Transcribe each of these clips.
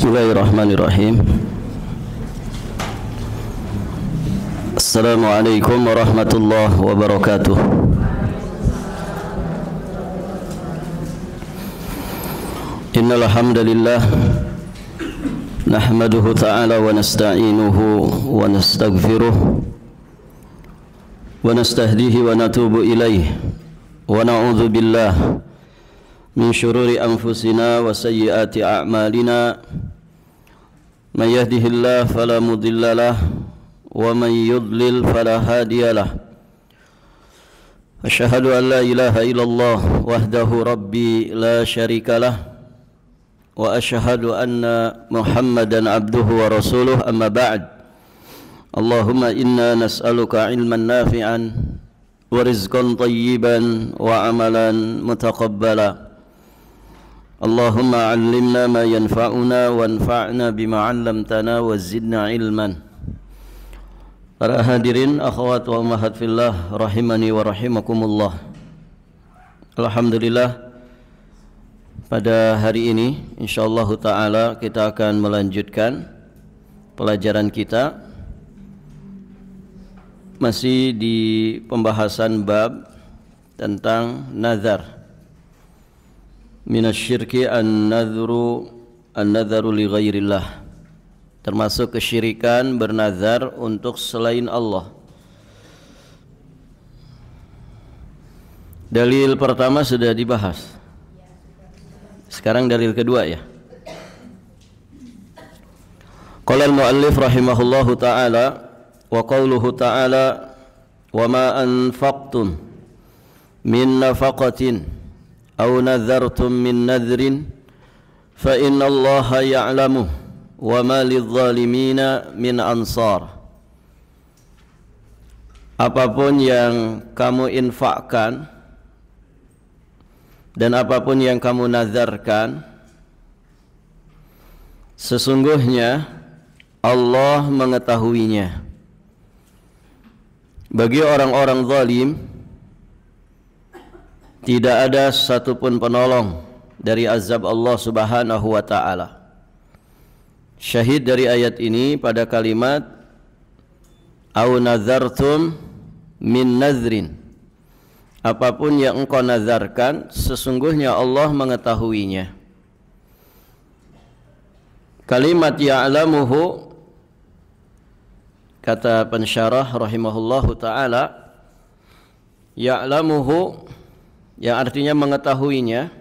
Bismillahirrahmanirrahim. Assalamualaikum warahmatullahi wabarakatuh. Innal hamdalillah nahmaduhu ta'ala wa nasta'inuhu wa nastaghfiruh wa nastahdihi wa natubu ilaih wa na'udzu billah min syururi anfusina wa sayyiati a'malina. Man yahdihillahu fala mudilla lahu wa man yudlil fala hadiyalah. Asyhadu an la ilaha illallah wahdahu rabbi la syarikalah wa asyhadu anna Muhammadan abduhu wa rasuluh, amma ba'd. Allahumma inna nas'aluka ilman nafi'an wa rizqan tayyiban wa amalan mutaqabbala. Allahumma 'allimna ma yanfa'una wanfa'na bima 'allamtana wa zidna ilman. Para hadirin, akhwat wa ummahat fillah, rahimani wa rahimakumullah. Alhamdulillah, pada hari ini insyaallah ta'ala kita akan melanjutkan pelajaran kita masih di pembahasan bab tentang nazar. Minasyirki an-nadharu li ghairillah, termasuk kesyirikan bernazar untuk selain Allah. Dalil pertama sudah dibahas. Sekarang dalil kedua ya. Qala al-muallif rahimahullahu ta'ala wa qawluhu ta'ala wa ma anfaqtum min nafaqatin aw nadhartum min nadhrin fa inna Allaha ya'lamuhu wa ma lidh-dhalimina min ansar. Apapun yang kamu infakkan dan apapun yang kamu nazarkan, sesungguhnya Allah mengetahuinya. Bagi orang-orang zalim tidak ada satupun penolong dari azab Allah Subhanahu wa ta'ala. Syahid dari ayat ini pada kalimat au nazartum min nazrin, apapun yang engkau nazarkan sesungguhnya Allah mengetahuinya. Kalimat ya'lamuhu, kata pensyarah rahimahullahu ta'ala, ya'lamuhu yang artinya mengetahuinya,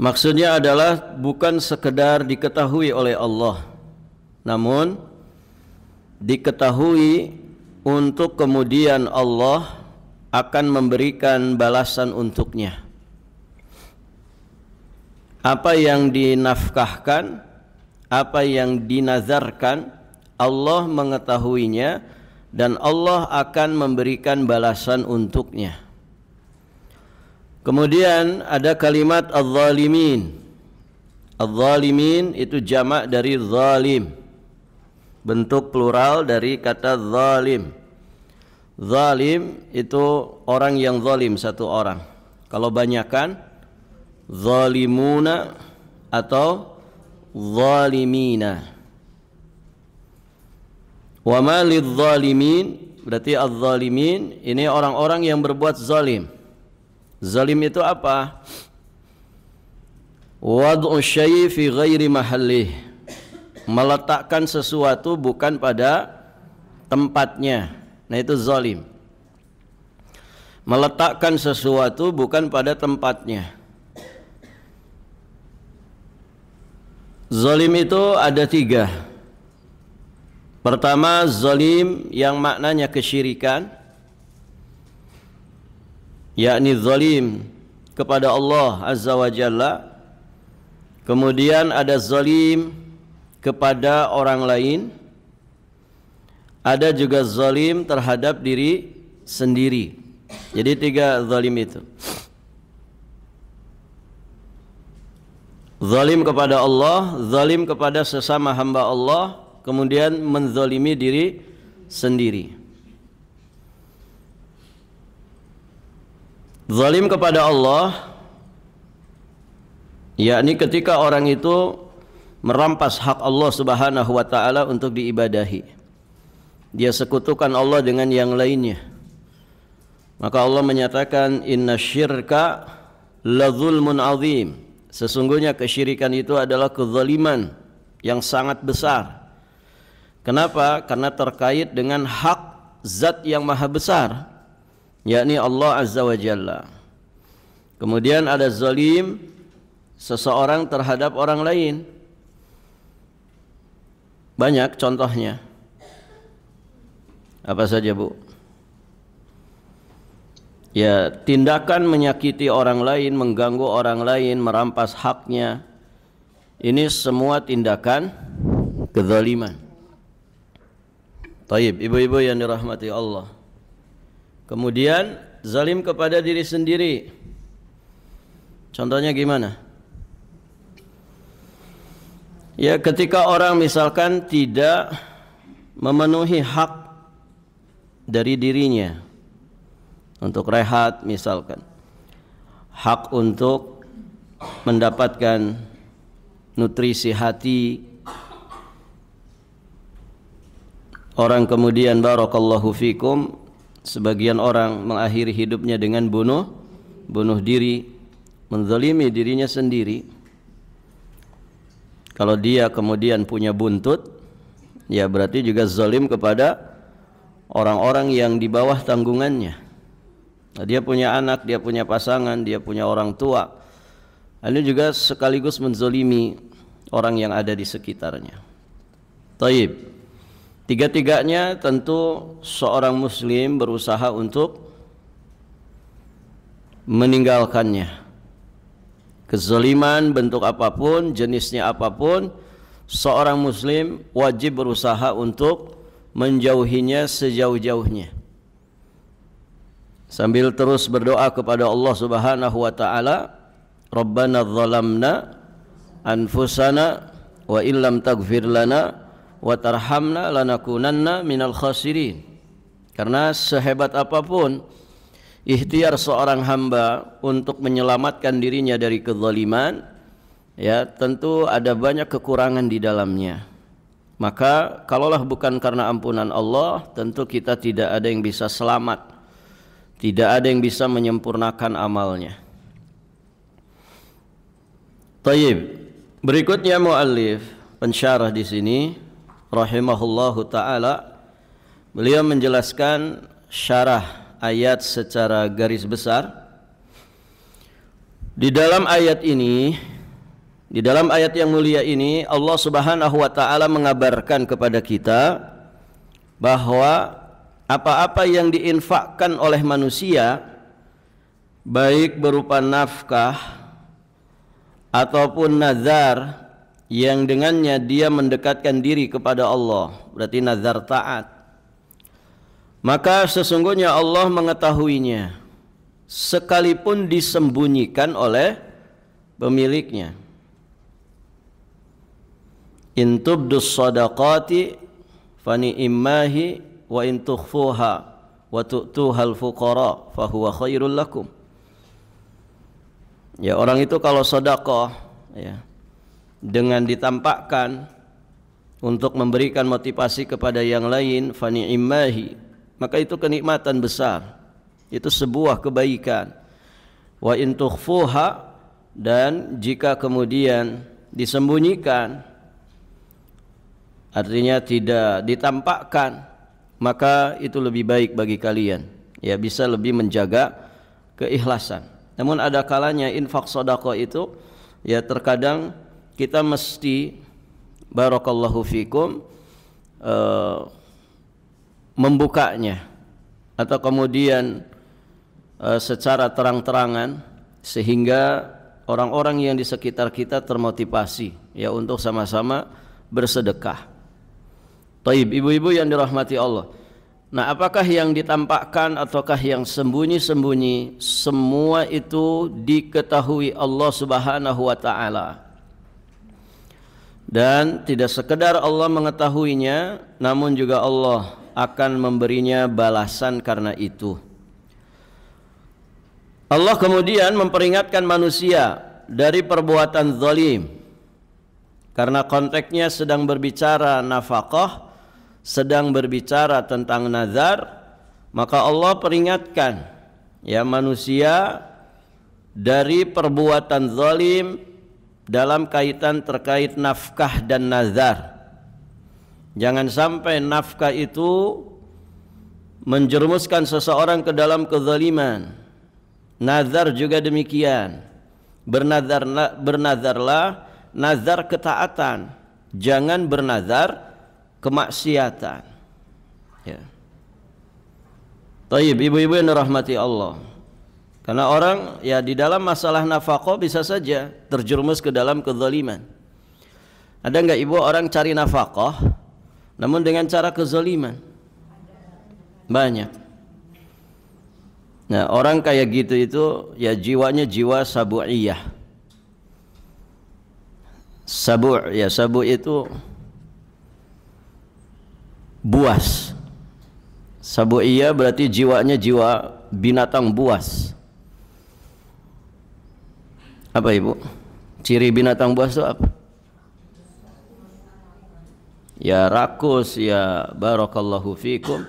maksudnya adalah bukan sekedar diketahui oleh Allah, namun diketahui untuk kemudian Allah akan memberikan balasan untuknya. Apa yang dinafkahkan, apa yang dinazarkan, Allah mengetahuinya dan Allah akan memberikan balasan untuknya. Kemudian ada kalimat az-zalimin. Az-zalimin itu jamak dari zalim, bentuk plural dari kata zalim. Zalim itu orang yang zalim, satu orang. Kalau banyakan zalimuna atau zalimina. Wa ma lidh-dhalimin, berarti az-zalimin ini orang-orang yang berbuat zalim. Zalim itu apa? Wad'u syai' fi ghairi mahallih, meletakkan sesuatu bukan pada tempatnya. Nah, itu zalim. Meletakkan sesuatu bukan pada tempatnya. Zalim itu ada tiga. Pertama, zalim yang maknanya kesyirikan, yakni zalim kepada Allah Azza wa Jalla. Kemudian ada zalim kepada orang lain, ada juga zalim terhadap diri sendiri. Jadi tiga zalim itu. Zalim kepada Allah, zalim kepada sesama hamba Allah, kemudian menzalimi diri sendiri. Zalim kepada Allah yakni ketika orang itu merampas hak Allah Subhanahu wa taala untuk diibadahi. Dia sekutukan Allah dengan yang lainnya. Maka Allah menyatakan inna syirka la zulmun azim. Sesungguhnya kesyirikan itu adalah kezaliman yang sangat besar. Kenapa? Karena terkait dengan hak zat yang maha besar, yakni Allah Azza wa Jalla. Kemudian ada zalim, seseorang terhadap orang lain. Banyak contohnya. Apa saja, Bu? Ya, tindakan menyakiti orang lain, mengganggu orang lain, merampas haknya. Ini semua tindakan kezaliman. Taib, ibu-ibu yang dirahmati Allah. Kemudian zalim kepada diri sendiri. Contohnya gimana? Ya, ketika orang misalkan tidak memenuhi hak dari dirinya untuk rehat misalkan, hak untuk mendapatkan nutrisi hati, orang kemudian barakallahu fikum, sebagian orang mengakhiri hidupnya dengan bunuh diri, menzalimi dirinya sendiri. Kalau dia kemudian punya buntut, ya berarti juga zalim kepada orang-orang yang di bawah tanggungannya. Nah, dia punya anak, dia punya pasangan, dia punya orang tua. Ini juga sekaligus menzalimi orang yang ada di sekitarnya. Taib. Tiga-tiganya tentu seorang muslim berusaha untuk meninggalkannya. Kezaliman bentuk apapun, jenisnya apapun, seorang muslim wajib berusaha untuk menjauhinya sejauh-jauhnya. Sambil terus berdoa kepada Allah Subhanahu wa taala, Rabbana dzalamna anfusana wa illam taghfir lana wa tarhamna lanakunanna minal khasirin. Karena sehebat apapun ikhtiar seorang hamba untuk menyelamatkan dirinya dari kezaliman, ya tentu ada banyak kekurangan di dalamnya. Maka kalaulah bukan karena ampunan Allah, tentu kita tidak ada yang bisa selamat, tidak ada yang bisa menyempurnakan amalnya. Taib. Berikutnya muallif pensyarah di sini rahimahullahu taala, beliau menjelaskan syarah ayat secara garis besar. Di dalam ayat ini, di dalam ayat yang mulia ini, Allah Subhanahu wa taala mengabarkan kepada kita bahwa apa-apa yang diinfakkan oleh manusia, baik berupa nafkah ataupun nazar yang dengannya dia mendekatkan diri kepada Allah, berarti nazar taat, maka sesungguhnya Allah mengetahuinya sekalipun disembunyikan oleh pemiliknya. In tubdus sadaqati fani immahi wa in tukhfuha wa tu'tuhal fuqara fahuwa khairul lakum. Ya, orang itu kalau sedekah, ya, dengan ditampakkan untuk memberikan motivasi kepada yang lain, fani immahi, maka itu kenikmatan besar, itu sebuah kebaikan. Wa in tukhfuha, dan jika kemudian disembunyikan, artinya tidak ditampakkan, maka itu lebih baik bagi kalian, ya bisa lebih menjaga keikhlasan. Namun ada kalanya infak sedekah itu, ya terkadang kita mesti barakallahu fikum membukanya, atau kemudian secara terang-terangan, sehingga orang-orang yang di sekitar kita termotivasi, ya untuk sama-sama bersedekah. Taib, ibu-ibu yang dirahmati Allah. Nah, apakah yang ditampakkan ataukah yang sembunyi-sembunyi, semua itu diketahui Allah Subhanahu wa taala. Dan tidak sekedar Allah mengetahuinya, namun juga Allah akan memberinya balasan karena itu. Allah kemudian memperingatkan manusia dari perbuatan zalim. Karena konteksnya sedang berbicara nafkah, sedang berbicara tentang nazar, maka Allah peringatkan ya manusia dari perbuatan zalim dalam kaitan terkait nafkah dan nazar. Jangan sampai nafkah itu menjerumuskan seseorang ke dalam kezaliman. Nazar juga demikian. Bernazarlah nazar ketaatan, jangan bernazar kemaksiatan. Ya. Taib, ibu-ibu yang dirahmati Allah. Karena orang ya di dalam masalah nafkah bisa saja terjerumus ke dalam kezaliman. Ada enggak ibu orang cari nafkah namun dengan cara kezaliman? Banyak. Nah, orang kayak gitu itu ya jiwanya jiwa sabu'iyah. Sabu' itu buas. Sabu'iyah berarti jiwanya jiwa binatang buas. Apa ibu? Ciri binatang buas itu apa? Ya rakus, ya barakallahu fikum.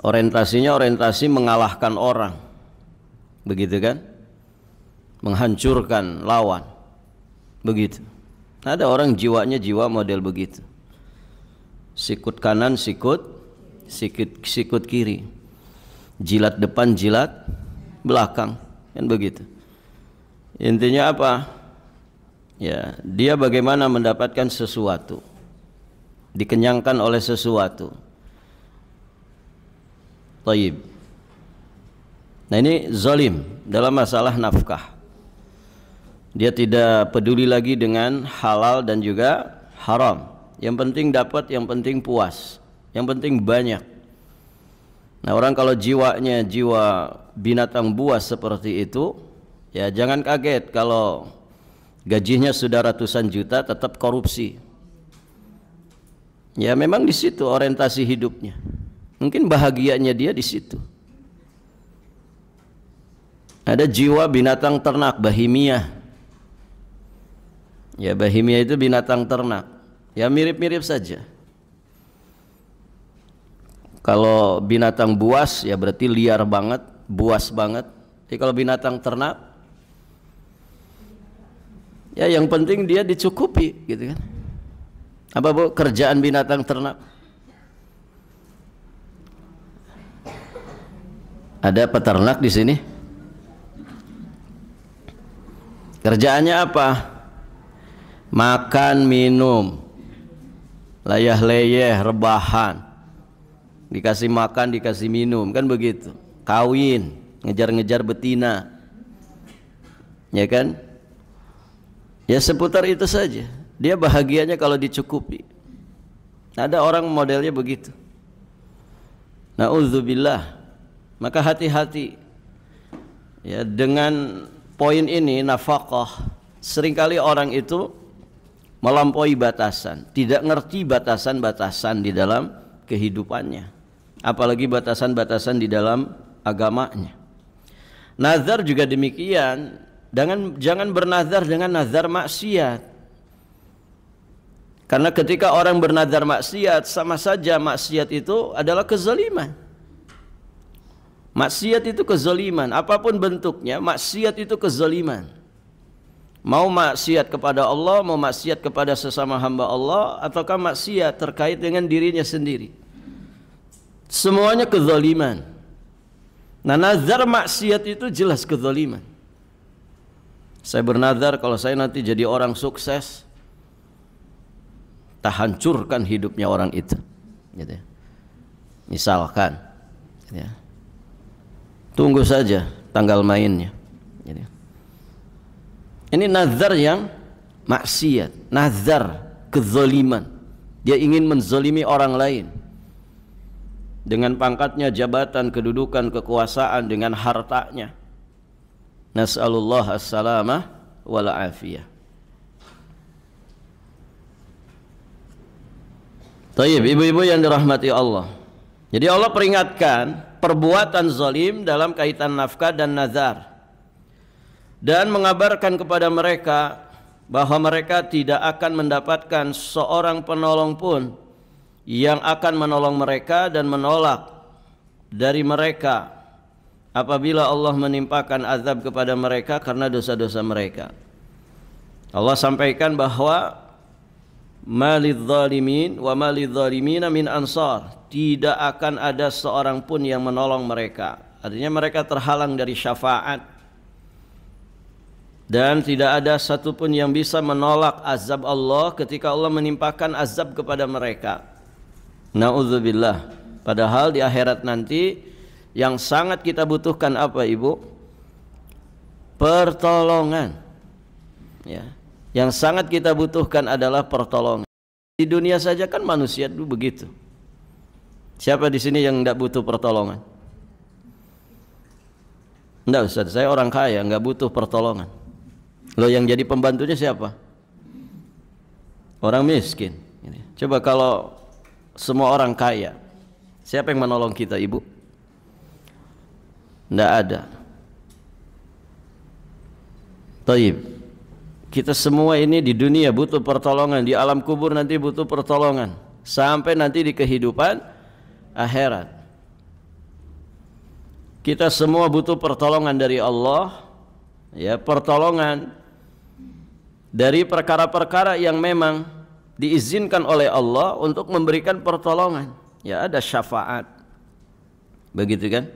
Orientasinya orientasi mengalahkan orang. Begitu kan? Menghancurkan lawan. Begitu. Ada orang jiwanya jiwa model begitu. Sikut kanan, sikut kiri. Jilat depan, jilat belakang. Kan begitu. Intinya apa? Ya, dia bagaimana mendapatkan sesuatu. Dikenyangkan oleh sesuatu. Taib. Nah ini zalim dalam masalah nafkah. Dia tidak peduli lagi dengan halal dan juga haram. Yang penting dapat, yang penting puas, yang penting banyak. Nah orang kalau jiwanya jiwa binatang buas seperti itu, ya jangan kaget kalau gajinya sudah ratusan juta tetap korupsi. Ya memang di situ orientasi hidupnya. Mungkin bahagianya dia di situ. Ada jiwa binatang ternak, bahimiyah. Ya bahimiyah itu binatang ternak. Ya mirip-mirip saja. Kalau binatang buas ya berarti liar banget, buas banget. Jadi kalau binatang ternak ya yang penting dia dicukupi gitu kan. Apa bu kerjaan binatang ternak? Ada peternak di sini? Kerjaannya apa? Makan, minum, layah-leyeh, rebahan, dikasih makan, dikasih minum, kan begitu. Kawin, ngejar-ngejar betina, ya kan? Ya seputar itu saja. Dia bahagianya kalau dicukupi. Ada orang modelnya begitu. Na'udzubillah. Maka hati-hati ya dengan poin ini nafkah. Seringkali orang itu melampaui batasan, tidak ngerti batasan-batasan di dalam kehidupannya, apalagi batasan-batasan di dalam agamanya. Nazar juga demikian. Jangan bernazar dengan nazar maksiat. Karena ketika orang bernazar maksiat, sama saja maksiat itu adalah kezaliman. Maksiat itu kezaliman, apapun bentuknya, maksiat itu kezaliman. Mau maksiat kepada Allah, mau maksiat kepada sesama hamba Allah, ataukah maksiat terkait dengan dirinya sendiri. Semuanya kezaliman. Nah, nazar maksiat itu jelas kezaliman. Saya bernazar kalau saya nanti jadi orang sukses, tak hancurkan hidupnya orang itu. Gitu ya. Misalkan, gitu ya. Tunggu saja tanggal mainnya. Gitu ya. Ini nazar yang maksiat, nazar kezaliman. Dia ingin menzalimi orang lain dengan pangkatnya, jabatan, kedudukan, kekuasaan, dengan hartanya. Nas'alullah as-salamah wal afiyah. Taib, ibu-ibu yang dirahmati Allah. Jadi Allah peringatkan perbuatan zalim dalam kaitan nafkah dan nazar, dan mengabarkan kepada mereka bahwa mereka tidak akan mendapatkan seorang penolong pun yang akan menolong mereka dan menolak dari mereka apabila Allah menimpakan azab kepada mereka karena dosa-dosa mereka. Allah sampaikan bahwa malidzalimin wa malidzilimina min ansar, tidak akan ada seorang pun yang menolong mereka. Artinya mereka terhalang dari syafaat dan tidak ada satupun yang bisa menolak azab Allah ketika Allah menimpakan azab kepada mereka. Na'udzubillah. Padahal di akhirat nanti yang sangat kita butuhkan apa, Ibu? Pertolongan. Ya. Yang sangat kita butuhkan adalah pertolongan. Di dunia saja kan manusia dulu begitu. Siapa di sini yang tidak butuh pertolongan? Enggak, Ustaz, saya orang kaya, enggak butuh pertolongan. Loh, yang jadi pembantunya siapa? Orang miskin. Coba kalau semua orang kaya, siapa yang menolong kita, Ibu? Enggak ada. Taib. Kita semua ini di dunia butuh pertolongan, di alam kubur nanti butuh pertolongan, sampai nanti di kehidupan akhirat. Kita semua butuh pertolongan dari Allah, ya, pertolongan dari perkara-perkara yang memang diizinkan oleh Allah untuk memberikan pertolongan. Ya, ada syafaat. Begitu kan?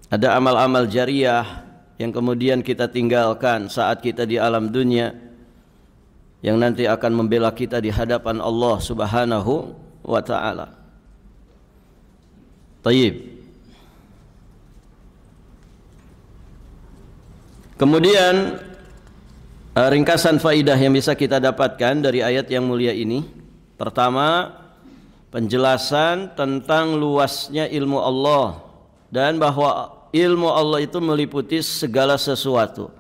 Ada amal-amal jariah yang kemudian kita tinggalkan saat kita di alam dunia, yang nanti akan membela kita di hadapan Allah Subhanahu wa ta'ala. Tayyib. Kemudian ringkasan faidah yang bisa kita dapatkan dari ayat yang mulia ini. Pertama, penjelasan tentang luasnya ilmu Allah dan bahwa ilmu Allah itu meliputi segala sesuatu.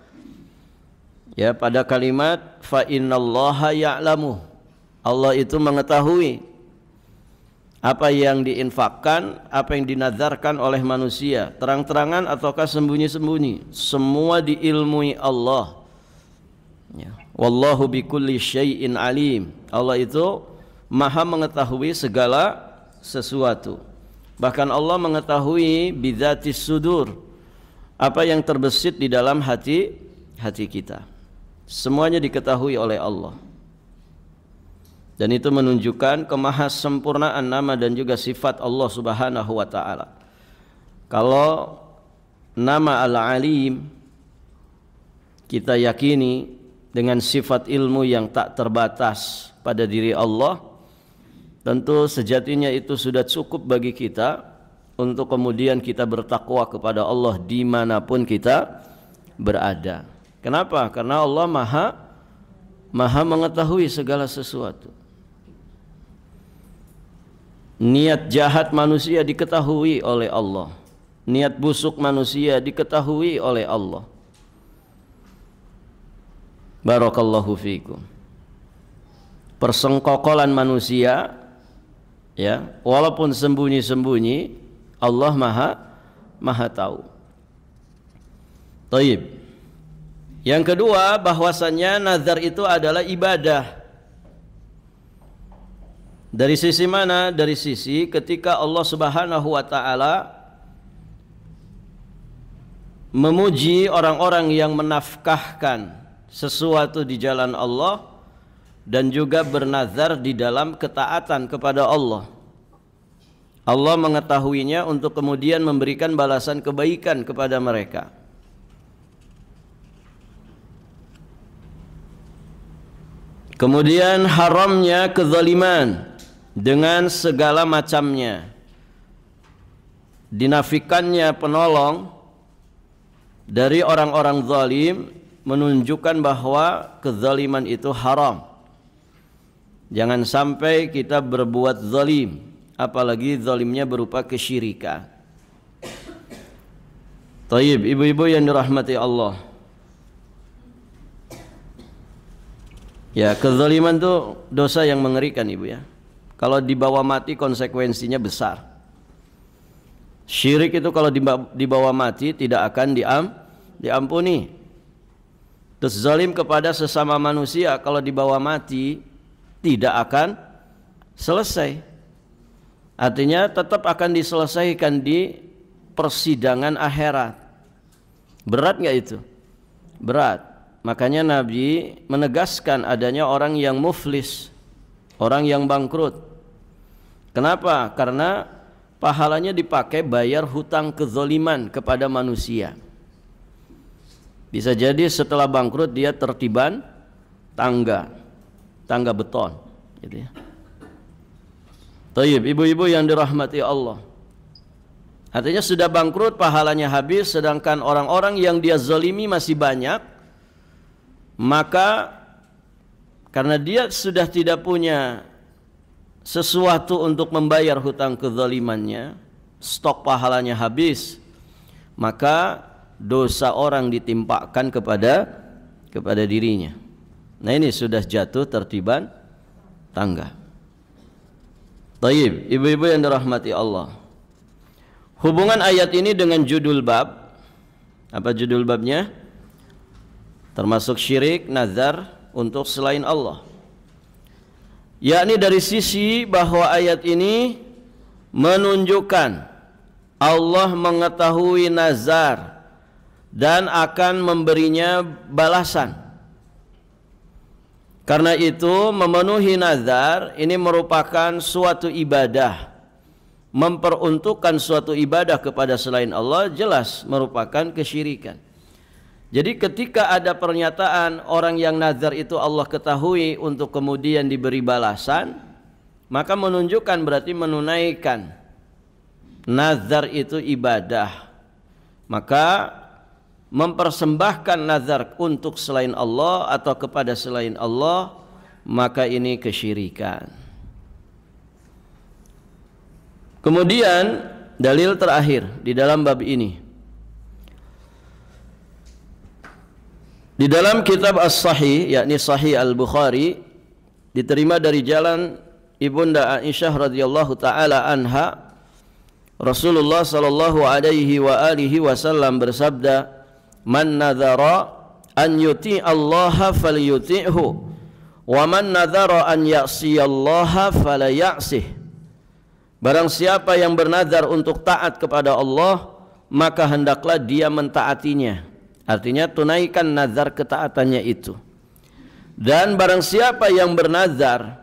Ya, pada kalimat fa innallaha ya'lamu, Allah itu mengetahui apa yang diinfakkan, apa yang dinazarkan oleh manusia, terang-terangan ataukah sembunyi-sembunyi, semua diilmui Allah. Ya. Wallahu bikulli syai'in alim. Allah itu maha mengetahui segala sesuatu. Bahkan Allah mengetahui bidzatis sudur, apa yang terbesit di dalam hati kita. Semuanya diketahui oleh Allah. Dan itu menunjukkan kemahasempurnaan nama dan juga sifat Allah Subhanahu wa ta'ala. Kalau nama Al-Alim kita yakini dengan sifat ilmu yang tak terbatas pada diri Allah, tentu sejatinya itu sudah cukup bagi kita untuk kemudian kita bertakwa kepada Allah dimanapun kita berada. Kenapa? Karena Allah maha mengetahui segala sesuatu. Niat jahat manusia diketahui oleh Allah, niat busuk manusia diketahui oleh Allah. Barakallahu fiikum. Persengkokolan manusia, ya, walaupun sembunyi-sembunyi, Allah maha tahu. Taib. Yang kedua, bahwasannya nazar itu adalah ibadah. Dari sisi mana? Dari sisi ketika Allah Subhanahu wa ta'ala memuji orang-orang yang menafkahkan sesuatu di jalan Allah dan juga bernazar di dalam ketaatan kepada Allah. Allah mengetahuinya untuk kemudian memberikan balasan kebaikan kepada mereka. Kemudian haramnya kezaliman dengan segala macamnya, dinafikannya penolong dari orang-orang zalim, menunjukkan bahwa kezaliman itu haram. Jangan sampai kita berbuat zalim, apalagi zalimnya berupa kesyirikan. Taib, ibu-ibu yang dirahmati Allah. Ya, kezaliman itu dosa yang mengerikan, ibu ya. Kalau dibawa mati konsekuensinya besar. Syirik itu kalau dibawa mati tidak akan diampuni. Terus zalim kepada sesama manusia kalau dibawa mati tidak akan selesai. Artinya tetap akan diselesaikan di persidangan akhirat. Berat nggak itu? Berat. Makanya Nabi menegaskan adanya orang yang muflis, orang yang bangkrut. Kenapa? Karena pahalanya dipakai bayar hutang kezaliman kepada manusia. Bisa jadi setelah bangkrut dia tertiban tangga beton, gitu ya. Tayyib, ibu-ibu yang dirahmati Allah. Artinya sudah bangkrut, pahalanya habis, sedangkan orang-orang yang dia zalimi masih banyak. Maka karena dia sudah tidak punya sesuatu untuk membayar hutang kezalimannya, stok pahalanya habis, maka dosa orang ditimpakan kepada dirinya. Nah, ini sudah jatuh tertiban tangga. Tayyib, ibu-ibu yang dirahmati Allah. Hubungan ayat ini dengan judul bab. Apa judul babnya? Termasuk syirik, nazar untuk selain Allah. Yakni dari sisi bahwa ayat ini menunjukkan Allah mengetahui nazar dan akan memberinya balasan. Karena itu memenuhi nazar ini merupakan suatu ibadah. Memperuntukkan suatu ibadah kepada selain Allah jelas merupakan kesyirikan. Jadi ketika ada pernyataan orang yang nazar itu Allah ketahui untuk kemudian diberi balasan, maka menunjukkan berarti menunaikan nazar itu ibadah. Maka mempersembahkan nazar untuk selain Allah atau kepada selain Allah, maka ini kesyirikan. Kemudian dalil terakhir di dalam bab ini, di dalam kitab As-Sahih, yakni Sahih Al-Bukhari, diterima dari jalan Ibunda Aisyah radhiyallahu taala anha, Rasulullah sallallahu alaihi wa alihi wasallam bersabda, "Man nadhara an yuti Allah falyuti'hu, wa man nadhara an ya'si Allah fala ya'sih." Barang siapa yang bernazar untuk taat kepada Allah, maka hendaklah dia mentaatinya. Artinya tunaikan nazar ketaatannya itu. Dan barang siapa yang bernazar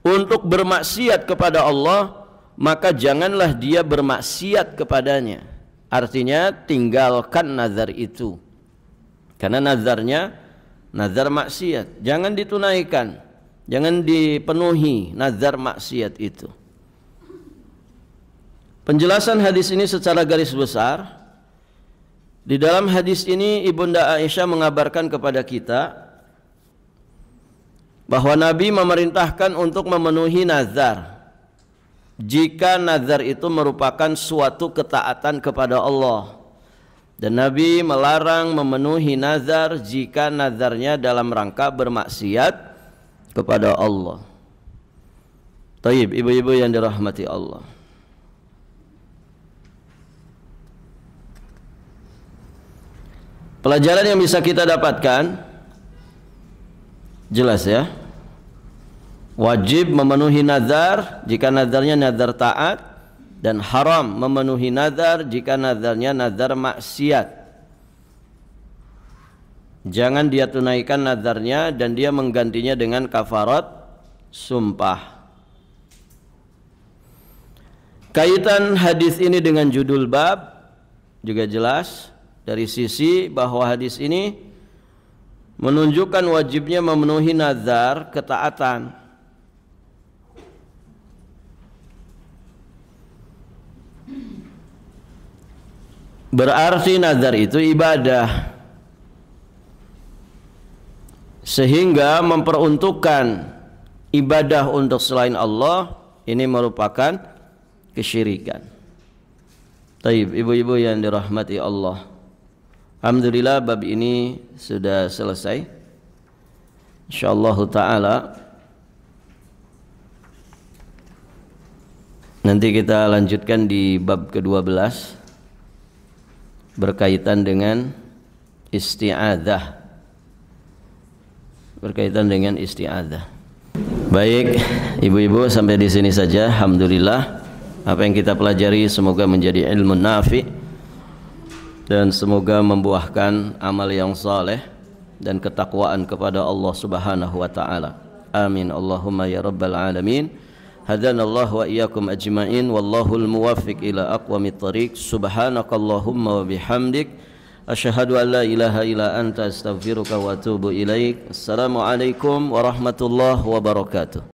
untuk bermaksiat kepada Allah, maka janganlah dia bermaksiat kepadanya. Artinya tinggalkan nazar itu. Karena nazarnya nazar maksiat, jangan ditunaikan, jangan dipenuhi nazar maksiat itu. Penjelasan hadis ini secara garis besar. Di dalam hadis ini Ibunda Aisyah mengabarkan kepada kita bahwa Nabi memerintahkan untuk memenuhi nazar jika nazar itu merupakan suatu ketaatan kepada Allah, dan Nabi melarang memenuhi nazar jika nazarnya dalam rangka bermaksiat kepada Allah. Taib, ibu-ibu yang dirahmati Allah. Pelajaran yang bisa kita dapatkan jelas ya. Wajib memenuhi nazar jika nazarnya nazar taat, dan haram memenuhi nazar jika nazarnya nazar maksiat. Jangan dia tunaikan nazarnya dan dia menggantinya dengan kafarat sumpah. Kaitan hadis ini dengan judul bab juga jelas. Dari sisi bahwa hadis ini menunjukkan wajibnya memenuhi nazar ketaatan. Berarti nazar itu ibadah, sehingga memperuntukkan ibadah untuk selain Allah ini merupakan kesyirikan. Taib, ibu-ibu yang dirahmati Allah. Alhamdulillah bab ini sudah selesai. Insyaallah ta'ala nanti kita lanjutkan di bab ke-12 berkaitan dengan isti'adzah. berkaitan dengan isti'adzah. Baik, ibu-ibu, sampai di sini saja. Alhamdulillah, apa yang kita pelajari semoga menjadi ilmu nafi dan semoga membuahkan amal yang saleh dan ketakwaan kepada Allah Subhanahu wa taala. Amin Allahumma ya rabbal alamin. Hadanallahu wa iyyakum ajmain wallahul muwaffiq ila aqwamit thariq. Subhanakallahumma wa bihamdik asyhadu an la ilaha illa anta astaghfiruka wa atubu ilaik. Assalamualaikum warahmatullahi wabarakatuh.